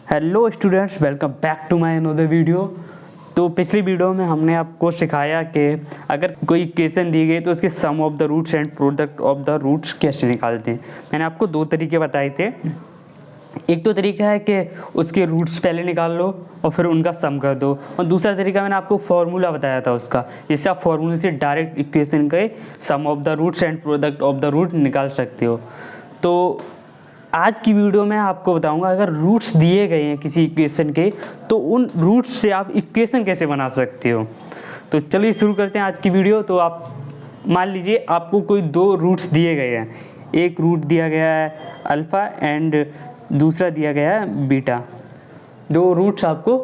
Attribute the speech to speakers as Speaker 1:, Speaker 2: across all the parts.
Speaker 1: Hello students, welcome back to my another video. तो पिछली video में हमने आपको सिखाया कि अगर कोई इक्वेशन दी गई तो उसके sum of the roots and product of the roots कैसे निकालते हैं। मैंने आपको दो तरीके बताए थे। एक तो तरीका है कि उसके रूट्स पहले निकाल लो और फिर उनका सम कर दो, और दूसरा तरीका मैंने आपको फार्मूला बताया था उसका, जिससे आप फार्मूले से डायरेक्ट इक्वेशन के sum of the roots and product of the root निकाल सकते हो। तो आज की वीडियो में आपको बताऊंगा अगर रूट्स दिए गए हैं किसी इक्वेशन के तो उन रूट्स से आप इक्वेशन कैसे बना सकते हो। तो चलिए शुरू करते हैं आज की वीडियो। तो आप मान लीजिए आपको कोई दो रूट्स दिए गए हैं, एक रूट दिया गया है अल्फ़ा एंड दूसरा दिया गया है बीटा। दो रूट्स आपको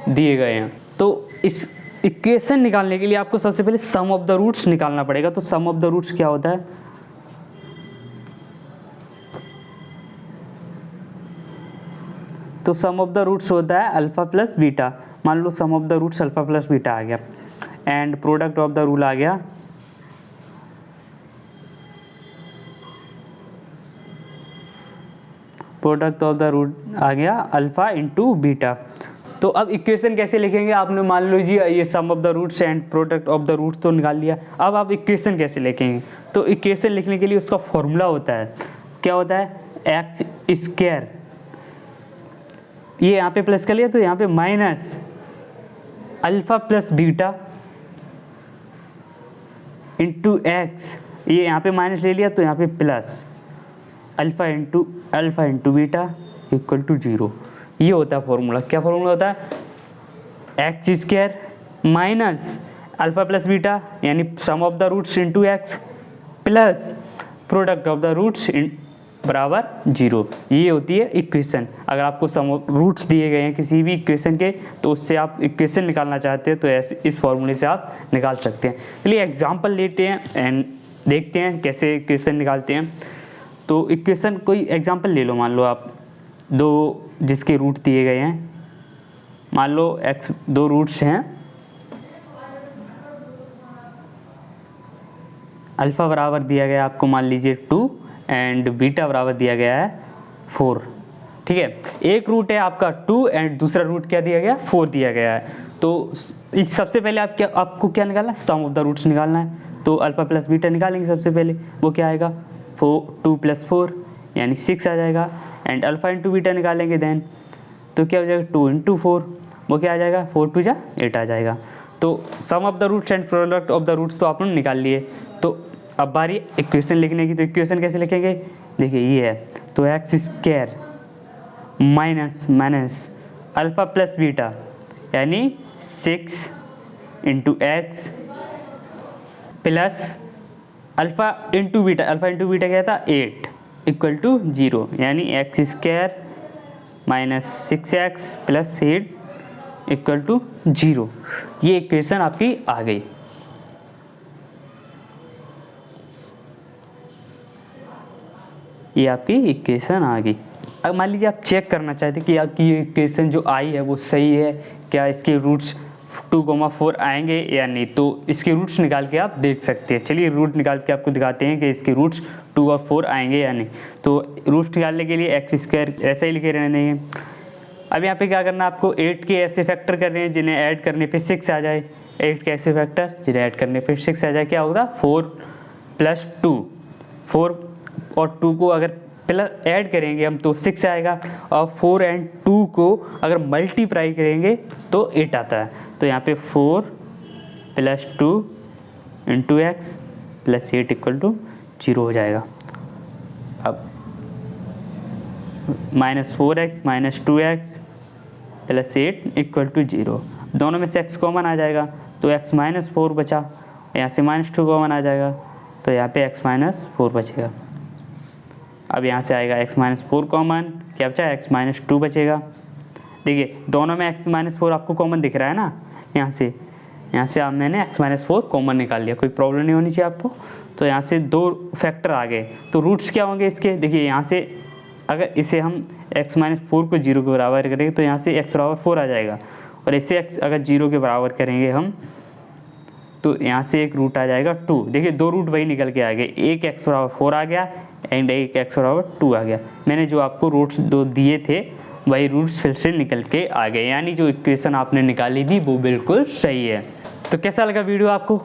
Speaker 1: दिए गए हैं, तो इस इक्वेशन निकालने के लिए आपको सबसे पहले सम ऑफ द रूट्स निकालना पड़ेगा। तो सम ऑफ द रूट्स क्या होता है? तो सम ऑफ द रूट्स होता है अल्फ़ा प्लस बीटा। मान लो sum of the roots alpha plus beta आ गया and product of the rule आ गया अल्फ़ा इंटू बीटा। तो अब इक्वेशन कैसे लिखेंगे? आपने मान लीजिए ये sum of the roots and product of the roots तो निकाल लिया। अब आप इक्वेशन कैसे लिखेंगे? तो इक्वेशन लिखने के लिए उसका फॉर्मूला होता है, क्या होता है? एक्स स्क्वायर, ये यहाँ पे प्लस कर लिया तो यहाँ पे minus alpha plus beta into x, ये यहाँ पे माइनस ले लिया तो यहाँ पे plus alpha into beta equal to 0। ये होता है फॉर्मूला। क्या फॉर्मूला होता है? X square minus alpha plus beta यानी sum of the roots into x plus product of the roots बराबर 0। ये होती है इक्वेशन। अगर आपको सम ऑफ रूट्स दिए गए हैं किसी भी इक्वेशन के तो उससे आप इक्वेशन निकालना चाहते हैं तो ऐसे इस फॉर्मूले से आप निकाल सकते हैं। चलिए एग्जांपल लेते हैं एंड देखते हैं कैसे इक्वेशन निकालते हैं। तो इक्वेशन कोई एग्जांपल ले लो, मान लो आप दो जिसके रूट दिए गए हैं, मान लो एक्स, दो रूट्स हैं अल्फ़ा बराबर दिया गया आपको मान लीजिए 2 एंड बीटा बराबर दिया गया है 4। ठीक है, एक रूट है आपका 2 एंड दूसरा रूट क्या दिया गया? 4 दिया गया है। तो इस सबसे पहले आपको क्या निकालना है? सम ऑफ द रूट्स निकालना है। तो अल्फ़ा प्लस बीटा निकालेंगे सबसे पहले, वो क्या आएगा? 2 + 4 यानी 6 आ जाएगा। एंड अल्फ़ा इंटू बीटा निकालेंगे देन, तो क्या हो जाएगा? 2 × 4, वो क्या आ जाएगा? 4 × 2 = 8 आ जाएगा। तो sum of the roots and product of the roots तो आपने निकाल लिए। तो अब बारी इक्वेशन लिखने की। तो इक्वेशन कैसे लिखेंगे? देखिए ये है, तो x square minus alpha plus beta यानी 6 into x plus alpha into beta क्या था? 8 इक्वल टू 0 यानी x square minus 6x plus 8 equal to 0। ये इक्वेशन आपकी आ गई। ये आपकी इक्वेशन आ गई। अब मान लीजिए आप चेक करना चाहते कि आपकी ये इक्वेशन जो आई है वो सही है क्या, इसके रूट्स 2,4 आएंगे या नहीं। तो इसके रूट्स निकाल के आप देख सकते हैं। चलिए रूट निकाल के आपको दिखाते हैं कि इसके रूट्स 2 और 4 आएंगे या नहीं। तो रूट्स निकालने के लिए एक्स स्क्वायर ऐसा ही लिखे रहने हैं। अब यहाँ पे क्या करना है आपको? 8 के ऐसे फैक्टर करने हैं जिन्हें ऐड करने पे 6 आ जाए। 8 के ऐसे फैक्टर जिन्हें ऐड करने पे 6 आ जाए। क्या होगा? 4 + 2, 4 और 2 को अगर प्लस ऐड करेंगे हम तो 6 आएगा, और 4 एंड 2 को अगर मल्टीप्लाई करेंगे तो 8 आता है। तो यहाँ पे 4 + 2 into x plus 8 equal to 0 हो जाएगा। अब -4x - 2x plus 8 equal to 0। दोनों में से x कॉमन आ जाएगा तो x - 4 बचा, यहाँ से -2 कॉमन आ जाएगा तो यहाँ पे x - 4 बचेगा। अब यहाँ से आएगा x - 4 कॉमन, क्या बचा? x - 2 बचेगा। देखिए दोनों में x - 4 आपको कॉमन दिख रहा है ना, यहाँ से आप मैंने x - 4 कॉमन निकाल लिया, कोई प्रॉब्लम नहीं होनी चाहिए आपको। तो यहाँ से दो फैक्टर आ गए। तो रूट्स क्या होंगे इसके? देखिए यहाँ से अगर इसे हम x - 4 को 0 के बराबर करेंगे तो यहाँ से x = 4 आ जाएगा, और इसे x अगर 0 के बराबर करेंगे हम तो यहाँ से एक रूट आ जाएगा 2। देखिए दो रूट वही निकल के आ गए, एक x = 4 आ गया एंड एक x = 2 आ गया। मैंने जो आपको रूट्स दो दिए थे वही रूट्स फिर से निकल के आ गए, यानी जो इक्वेशन आपने निकाली थी वो बिल्कुल सही है। तो कैसा लगा वीडियो आपको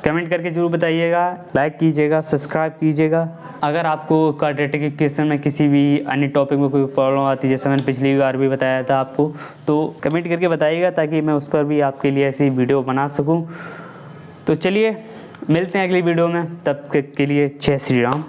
Speaker 1: कमेंट करके जरूर बताइएगा, लाइक कीजिएगा, सब्सक्राइब कीजिएगा। अगर आपको क्वाड्रेटिक इक्वेशन में किसी भी अन्य टॉपिक में कोई प्रॉब्लम आती है, जैसे मैंने पिछली बार भी बताया था आपको, तो कमेंट करके बताइएगा ताकि मैं उस पर भी आपके लिए ऐसी वीडियो बना सकूं। तो चलिए मिलते हैं अगली वीडियो में, तब तक के लिए जय श्री राम।